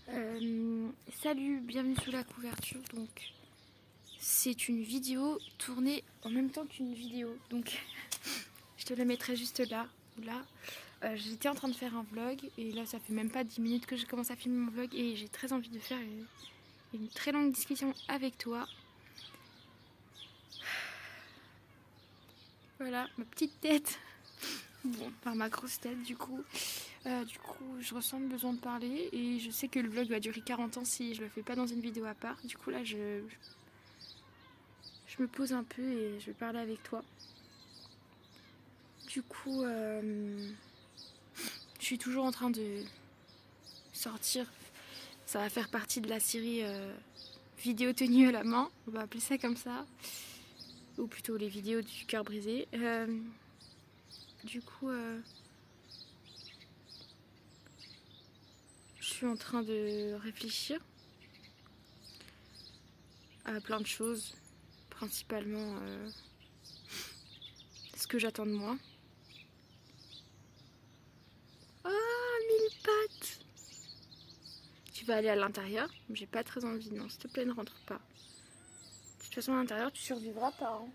Salut, bienvenue sous la couverture. Donc, c'est une vidéo tournée en même temps qu'une vidéo. Donc, je te la mettrai juste là ou là. J'étais en train de faire un vlog et là, ça fait même pas 10 minutes que je commence à filmer mon vlog et j'ai très envie de faire une très longue discussion avec toi. Voilà, ma petite tête. Bon, enfin ma grosse tête du coup. Je ressens le besoin de parler et je sais que le vlog va durer 40 ans si je le fais pas dans une vidéo à part. Du coup là je me pose un peu et je vais parler avec toi. Du coup je suis toujours en train de sortir. Ça va faire partie de la série vidéo tenue à la main, on va appeler ça comme ça. Ou plutôt les vidéos du cœur brisé. Du coup je suis en train de réfléchir à plein de choses, principalement ce que j'attends de moi. Oh, 1000 pattes! Tu vas aller à l'intérieur? J'ai pas très envie, non, s'il te plaît, ne rentre pas. De toute façon, à l'intérieur, tu survivras pas. Hein.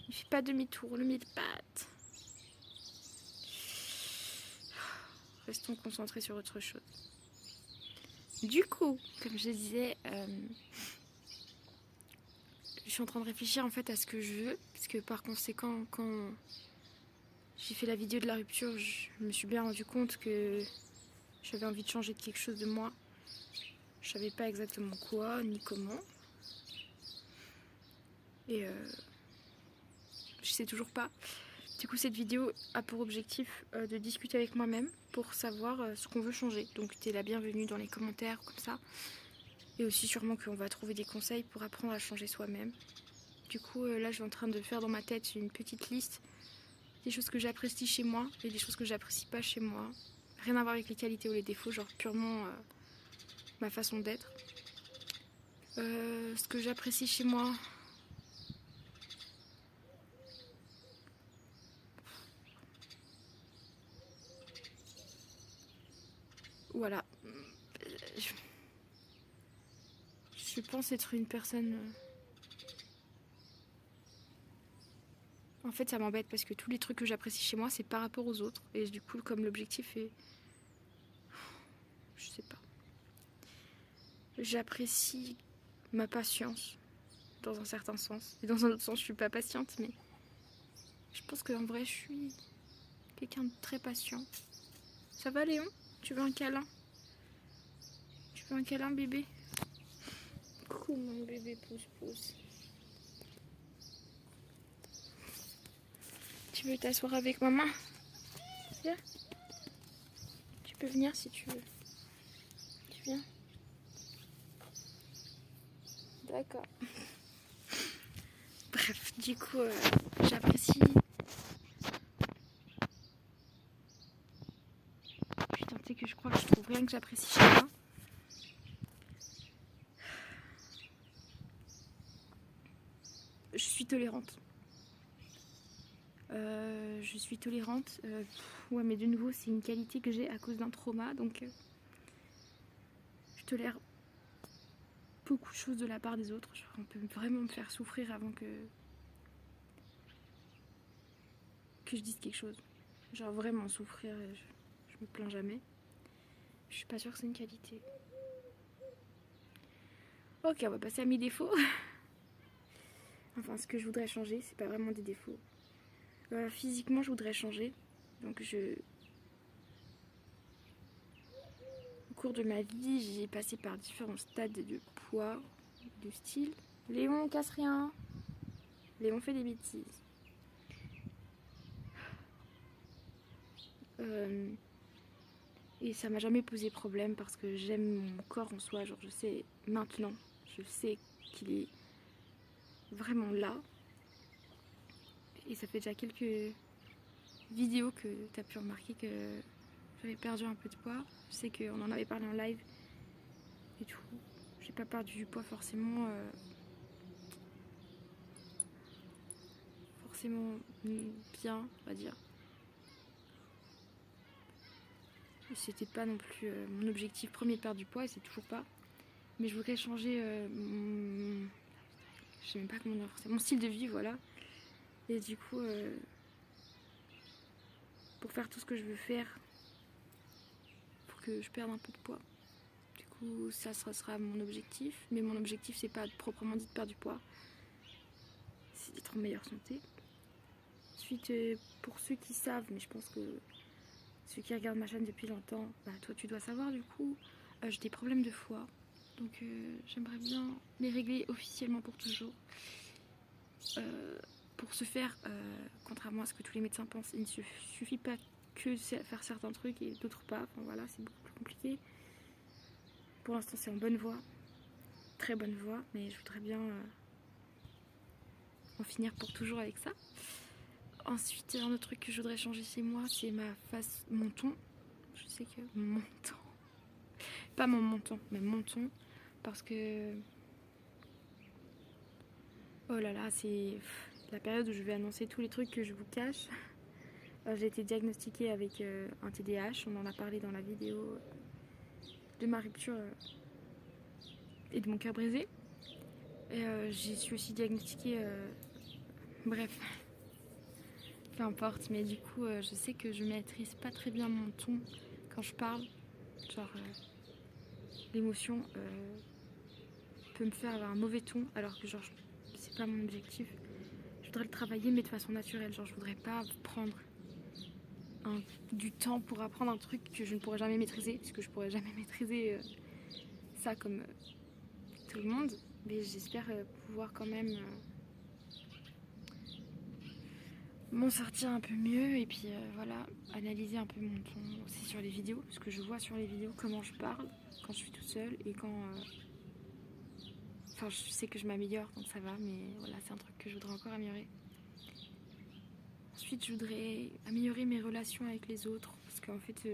Ne fais pas demi-tour, le 1000 pattes. Restons concentrés sur autre chose. Du coup, comme je disais, je suis en train de réfléchir en fait à ce que je veux, parce que par conséquent, quand j'ai fait la vidéo de la rupture, je me suis bien rendu compte que j'avais envie de changer de quelque chose de moi. Je savais pas exactement quoi, ni comment. Et je sais toujours pas. Du coup, cette vidéo a pour objectif de discuter avec moi-même pour savoir ce qu'on veut changer. Donc, t'es la bienvenue dans les commentaires, comme ça. Et aussi, sûrement qu'on va trouver des conseils pour apprendre à changer soi-même. Du coup, là, je suis en train de faire dans ma tête une petite liste des choses que j'apprécie chez moi et des choses que j'apprécie pas chez moi. Rien à voir avec les qualités ou les défauts, genre purement ma façon d'être. Ce que j'apprécie chez moi... Voilà. Je pense être une personne... En fait, ça m'embête parce que tous les trucs que j'apprécie chez moi, c'est par rapport aux autres. Et du coup, comme l'objectif est... Je sais pas. J'apprécie ma patience, dans un certain sens. Et dans un autre sens, je suis pas patiente, mais... Je pense qu'en vrai, je suis quelqu'un de très patient. Ça va, Léon? Tu veux un câlin? Tu veux un câlin, bébé? Coucou, mon bébé pouce-pouce. Tu veux t'asseoir avec maman? Viens. Tu peux venir si tu veux. Tu viens? D'accord. Bref, du coup, j'apprécie... Putain, tu sais que je crois que je trouve rien que j'apprécie chez moi. Je suis tolérante. Ouais, mais de nouveau, c'est une qualité que j'ai à cause d'un trauma, donc je tolère beaucoup de choses de la part des autres. On peut vraiment me faire souffrir avant que je dise quelque chose. Genre vraiment souffrir, je me plains jamais. Je suis pas sûre que c'est une qualité. Ok, on va passer à mes défauts. Enfin, ce que je voudrais changer, c'est pas vraiment des défauts. Physiquement, je voudrais changer. Donc au cours de ma vie, j'ai passé par différents stades de poids, de style. Léon, casse rien. Léon fait des bêtises. Et ça m'a jamais posé problème parce que j'aime mon corps en soi. Genre, je sais maintenant, je sais qu'il est vraiment là. Et ça fait déjà quelques vidéos que tu as pu remarquer que j'avais perdu un peu de poids. Je sais qu'on en avait parlé en live et tout. J'ai pas perdu du poids forcément bien, on va dire. c'était pas non plus mon objectif premier de perdre du poids et c'est toujours pas. Mais je voudrais changer je sais même pas comment dire, c'est mon style de vie, voilà. Et du coup, pour faire tout ce que je veux faire, pour que je perde un peu de poids. Du coup, ça sera mon objectif. Mais mon objectif, c'est pas proprement dit de perdre du poids, c'est d'être en meilleure santé. Ensuite, pour ceux qui savent, mais je pense que ceux qui regardent ma chaîne depuis longtemps, bah, toi tu dois savoir du coup, j'ai des problèmes de foie. Donc j'aimerais bien les régler officiellement pour toujours. Pour ce faire, contrairement à ce que tous les médecins pensent, il ne suffit pas que de faire certains trucs et d'autres pas. Enfin voilà, c'est beaucoup plus compliqué. Pour l'instant, c'est en bonne voie, très bonne voie, mais je voudrais bien en finir pour toujours avec ça. Ensuite, un autre truc que je voudrais changer chez moi, c'est ma face, mon ton. Je sais que mon ton, pas mon menton, mais mon ton, parce que oh là là, c'est la période où je vais annoncer tous les trucs que je vous cache. J'ai été diagnostiquée avec un TDAH, on en a parlé dans la vidéo de ma rupture et de mon cœur brisé. Et j'y suis aussi diagnostiquée, bref, peu importe, mais du coup je sais que je maîtrise pas très bien mon ton quand je parle. Genre l'émotion peut me faire avoir un mauvais ton alors que genre c'est pas mon objectif. Je voudrais le travailler mais de façon naturelle, genre je voudrais pas prendre du temps pour apprendre un truc que je ne pourrais jamais maîtriser, parce que je pourrais jamais maîtriser ça comme tout le monde, mais j'espère pouvoir quand même m'en sortir un peu mieux et puis voilà, analyser un peu mon ton aussi sur les vidéos, parce que je vois sur les vidéos comment je parle quand je suis toute seule et quand enfin je sais que je m'améliore donc ça va, mais voilà, c'est un truc que je voudrais encore améliorer. Ensuite je voudrais améliorer mes relations avec les autres, parce qu'en fait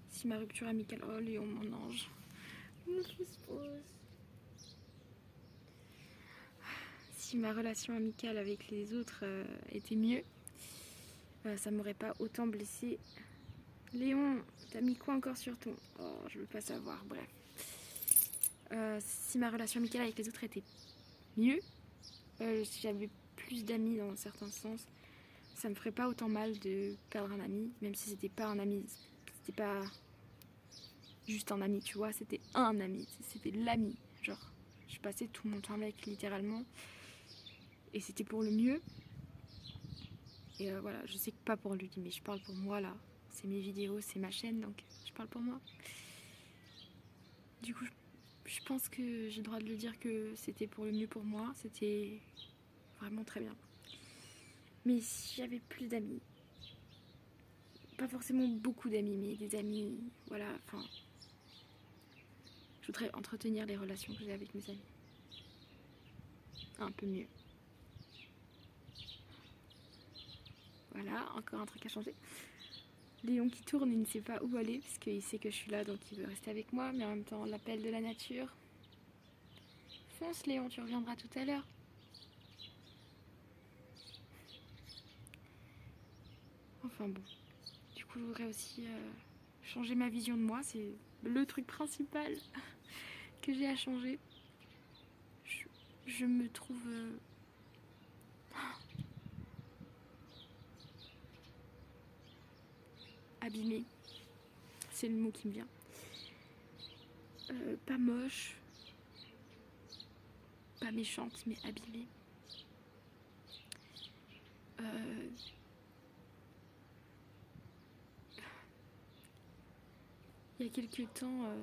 si ma rupture amicale, oh Léon mon ange, si ma relation amicale avec les autres était mieux, ça m'aurait pas autant blessée. Léon, t'as mis quoi encore sur ton... Oh, je veux pas savoir, bref. Si ma relation amicale avec les autres était mieux, si j'avais plus d'amis dans certains sens, ça me ferait pas autant mal de perdre un ami, même si c'était pas un ami, c'était pas juste un ami, tu vois, c'était un ami, c'était l'ami, genre, je passais tout mon temps avec littéralement, et c'était pour le mieux. Et voilà, je sais que pas pour lui, mais je parle pour moi là. C'est mes vidéos, c'est ma chaîne, donc je parle pour moi. Du coup, je pense que j'ai le droit de le dire que c'était pour le mieux pour moi. C'était vraiment très bien. Mais si j'avais plus d'amis, pas forcément beaucoup d'amis, mais des amis, voilà, enfin... Je voudrais entretenir les relations que j'ai avec mes amis. Un peu mieux. Voilà, encore un truc à changer. Léon qui tourne, il ne sait pas où aller, parce qu'il sait que je suis là, donc il veut rester avec moi, mais en même temps, l'appel de la nature. Fonce Léon, tu reviendras tout à l'heure. Enfin bon, du coup je voudrais aussi changer ma vision de moi, c'est le truc principal que j'ai à changer. Je me trouve... abîmée, c'est le mot qui me vient. Pas moche, pas méchante, mais abîmée. Il y a quelques temps,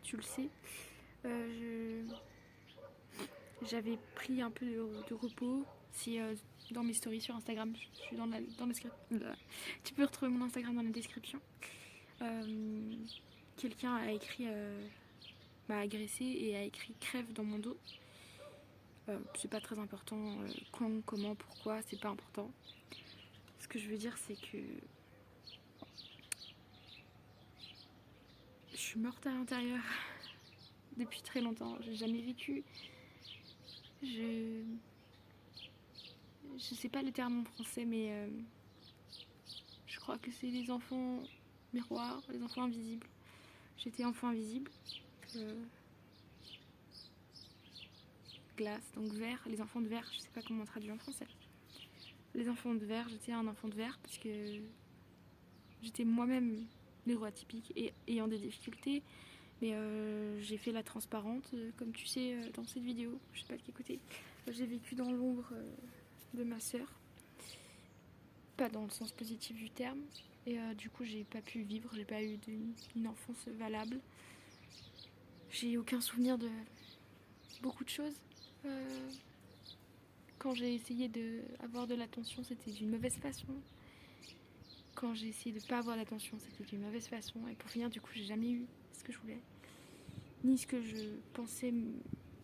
tu le sais, j'avais pris un peu de repos. C'est dans mes stories sur Instagram, je suis dans la description. Tu peux retrouver mon Instagram dans la description. Quelqu'un a écrit, m'a agressé et a écrit crève dans mon dos. C'est pas très important, quand, comment, pourquoi, c'est pas important. Ce que je veux dire, c'est que je suis morte à l'intérieur depuis très longtemps. J'ai jamais vécu. Je sais pas le terme en français, mais je crois que c'est les enfants miroir, les enfants invisibles. J'étais enfant invisible. Glace, donc verre, les enfants de verre, je sais pas comment on traduit en français. Les enfants de verre, j'étais un enfant de verre parce que j'étais moi-même neuroatypique et ayant des difficultés. Mais j'ai fait la transparente, comme tu sais dans cette vidéo, je sais pas de qui écouter. J'ai vécu dans l'ombre de ma sœur, pas dans le sens positif du terme. Et du coup, j'ai pas pu vivre, j'ai pas eu une enfance valable. J'ai aucun souvenir de beaucoup de choses. Quand j'ai essayé d'avoir de l'attention, c'était d'une mauvaise façon. Quand j'ai essayé de pas avoir d'attention, c'était d'une mauvaise façon. Et pour finir, du coup, j'ai jamais eu ce que je voulais, ni ce que je pensais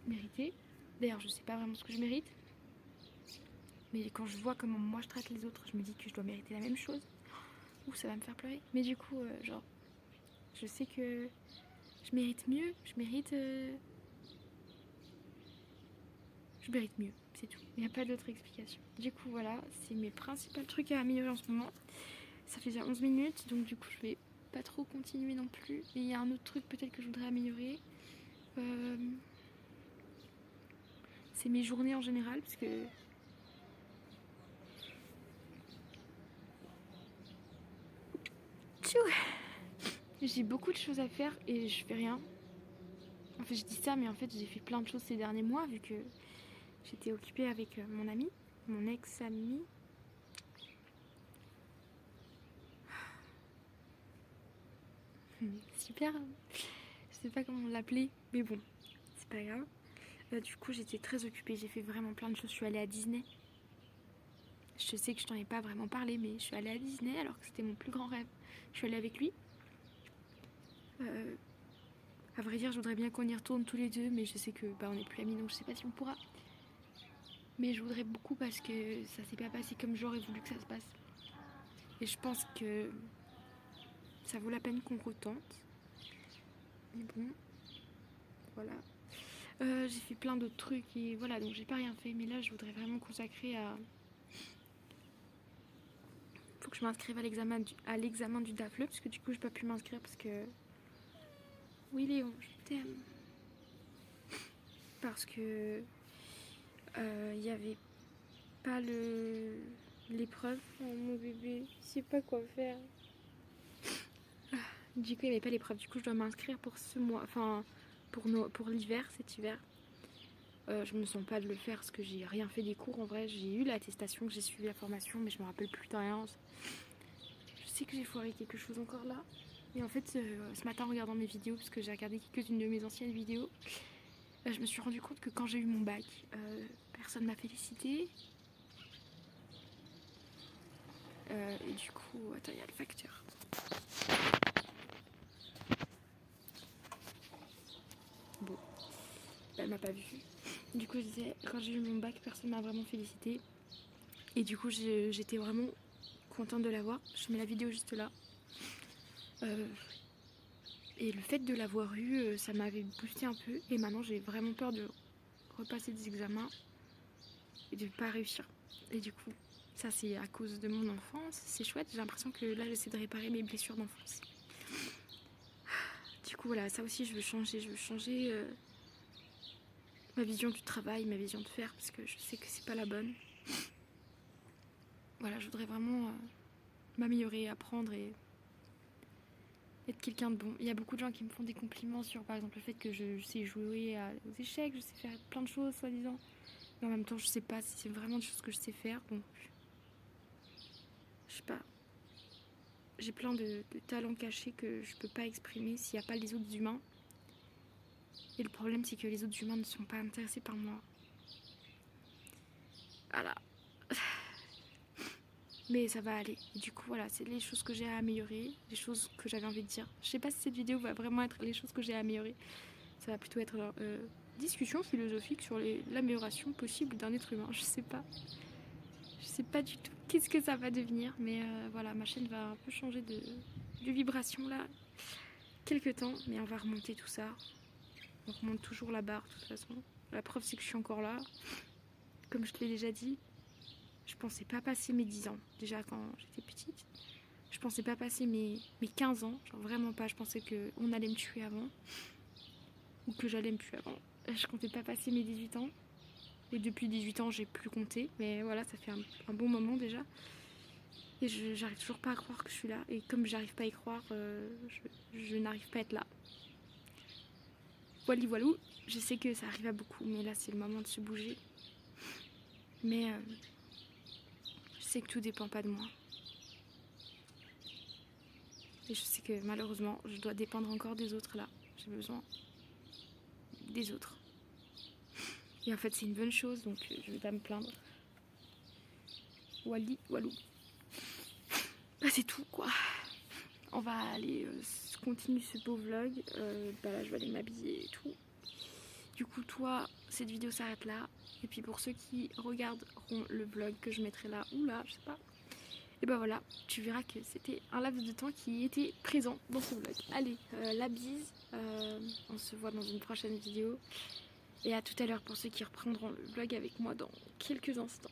mériter. D'ailleurs, je sais pas vraiment ce que je mérite. Mais quand je vois comment moi je traite les autres, je me dis que je dois mériter la même chose. Ouh, ça va me faire pleurer. Mais du coup, je sais que je mérite mieux. Je mérite mieux, c'est tout. Il n'y a pas d'autre explication. Du coup, voilà, c'est mes principaux trucs à améliorer en ce moment. Ça fait déjà 11 minutes, donc du coup, je vais pas trop continuer non plus. Et il y a un autre truc peut-être que je voudrais améliorer. C'est mes journées en général, parce que j'ai beaucoup de choses à faire et je fais rien. En fait, je dis ça, mais en fait, j'ai fait plein de choses ces derniers mois, vu que j'étais occupée avec mon ami, mon ex-ami. Super, je sais pas comment l'appeler, mais bon, c'est pas grave. Du coup, j'étais très occupée, j'ai fait vraiment plein de choses. Je suis allée à Disney. Je sais que je t'en ai pas vraiment parlé, mais je suis allée à Disney alors que c'était mon plus grand rêve. Je suis allée avec lui. À vrai dire, je voudrais bien qu'on y retourne tous les deux, mais je sais que on n'est plus amis, donc je sais pas si on pourra. Mais je voudrais beaucoup parce que ça s'est pas passé comme j'aurais voulu que ça se passe. Et je pense que ça vaut la peine qu'on retente. Mais bon, voilà. J'ai fait plein d'autres trucs et voilà, donc j'ai pas rien fait. Mais là, je voudrais vraiment consacrer à... Faut que je m'inscrive à l'examen du DAFLE, parce que du coup, j'ai pas pu m'inscrire parce que... Oui, Léon, je t'aime. Parce que... Il y avait pas l'épreuve. Oh, mon bébé, je sais pas quoi faire. Du coup, il n'y avait pas l'épreuve. Du coup, je dois m'inscrire pour ce mois. Enfin, pour l'hiver, cet hiver. Je me sens pas de le faire parce que j'ai rien fait des cours. En vrai, j'ai eu l'attestation, que j'ai suivi la formation, mais je me rappelle plus de rien. Je sais que j'ai foiré quelque chose encore là. Et en fait, ce matin, en regardant mes vidéos, parce que j'ai regardé quelques-unes de mes anciennes vidéos, je me suis rendu compte que quand j'ai eu mon bac, personne m'a félicité. Et du coup, attends, il y a le facteur. Bon, elle m'a pas vu. Du coup, je disais, quand j'ai eu mon bac, personne m'a vraiment félicité. Et du coup, j'étais vraiment contente de l'avoir. Je mets la vidéo juste là. Et le fait de l'avoir eu, ça m'avait boosté un peu. Et maintenant, j'ai vraiment peur de repasser des examens et de ne pas réussir. Et du coup, ça, c'est à cause de mon enfance. C'est chouette. J'ai l'impression que là, j'essaie de réparer mes blessures d'enfance. Du coup, voilà, ça aussi, je veux changer. Je veux changer ma vision du travail, ma vision de faire, parce que je sais que c'est pas la bonne. Voilà, je voudrais vraiment m'améliorer, apprendre et être quelqu'un de bon. Il y a beaucoup de gens qui me font des compliments sur, par exemple, le fait que je sais jouer aux échecs, je sais faire plein de choses, soi-disant. Mais en même temps, je sais pas si c'est vraiment des choses que je sais faire, donc... Je sais pas. J'ai plein de talents cachés que je peux pas exprimer s'il n'y a pas les autres humains. Et le problème, c'est que les autres humains ne sont pas intéressés par moi. Voilà. Mais ça va aller. Et du coup, voilà, c'est les choses que j'ai à améliorer, les choses que j'avais envie de dire. Je sais pas si cette vidéo va vraiment être les choses que j'ai à améliorer. Ça va plutôt être discussion philosophique sur l'amélioration possible d'un être humain. Je sais pas. Je sais pas du tout qu'est-ce que ça va devenir. Mais voilà, ma chaîne va un peu changer de vibration là. Quelques temps, mais on va remonter tout ça. On remonte toujours la barre de toute façon. La preuve, c'est que je suis encore là. Comme je te l'ai déjà dit, je pensais pas passer mes 10 ans. Déjà quand j'étais petite. Je pensais pas passer mes 15 ans, genre vraiment pas. Je pensais qu'on allait me tuer avant, ou que j'allais me tuer avant. Je comptais pas passer mes 18 ans. Et depuis 18 ans, j'ai plus compté. Mais voilà, ça fait un bon moment déjà. Et j'arrive toujours pas à croire que je suis là. Et comme j'arrive pas à y croire, je n'arrive pas à être là. Voilou, je sais que ça arrive à beaucoup, mais là c'est le moment de se bouger. Mais je sais que tout dépend pas de moi. Et je sais que malheureusement, je dois dépendre encore des autres là. J'ai besoin des autres. Et en fait, c'est une bonne chose, donc je vais pas me plaindre. Walou. Bah, c'est tout quoi. On va aller continuer ce beau vlog. Là, je vais aller m'habiller et tout. Du coup, toi, cette vidéo s'arrête là. Et puis pour ceux qui regarderont le vlog que je mettrai là ou là, je sais pas. Et bah voilà, tu verras que c'était un laps de temps qui était présent dans ce vlog. Allez, la bise. On se voit dans une prochaine vidéo. Et à tout à l'heure pour ceux qui reprendront le vlog avec moi dans quelques instants.